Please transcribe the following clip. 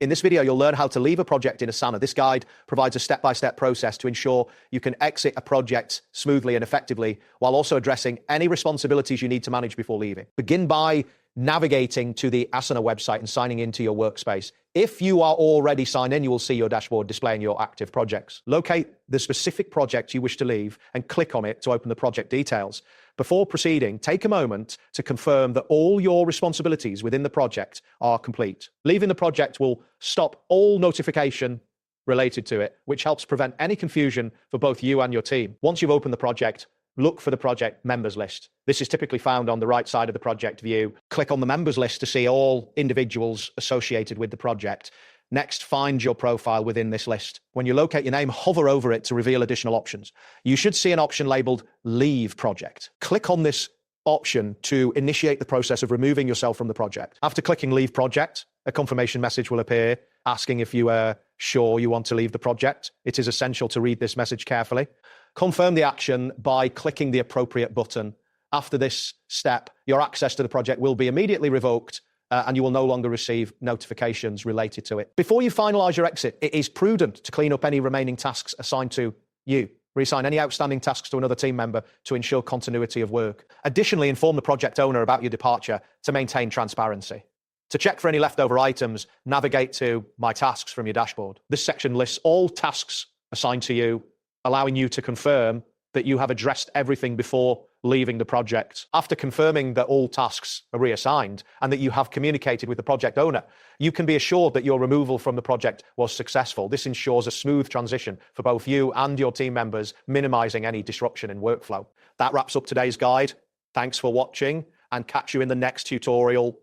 In this video, you'll learn how to leave a project in Asana. This guide provides a step-by-step process to ensure you can exit a project smoothly and effectively while also addressing any responsibilities you need to manage before leaving. Begin by navigating to the Asana website and signing into your workspace. If you are already signed in, you will see your dashboard displaying your active projects. Locate the specific project you wish to leave and click on it to open the project details. Before proceeding, take a moment to confirm that all your responsibilities within the project are complete. Leaving the project will stop all notification related to it, which helps prevent any confusion for both you and your team. Once you've opened the project, look for the project members list. This is typically found on the right side of the project view. Click on the members list to see all individuals associated with the project. Next, find your profile within this list. When you locate your name, hover over it to reveal additional options. You should see an option labeled Leave Project. Click on this option to initiate the process of removing yourself from the project. After clicking Leave Project, a confirmation message will appear asking if you are sure you want to leave the project. It is essential to read this message carefully. Confirm the action by clicking the appropriate button. After this step, your access to the project will be immediately revoked and you will no longer receive notifications related to it. Before you finalize your exit, it is prudent to clean up any remaining tasks assigned to you. Reassign any outstanding tasks to another team member to ensure continuity of work. Additionally, inform the project owner about your departure to maintain transparency. To check for any leftover items, navigate to My Tasks from your dashboard. This section lists all tasks assigned to you, allowing you to confirm that you have addressed everything before leaving the project. After confirming that all tasks are reassigned and that you have communicated with the project owner, you can be assured that your removal from the project was successful. This ensures a smooth transition for both you and your team members, minimizing any disruption in workflow. That wraps up today's guide. Thanks for watching and catch you in the next tutorial.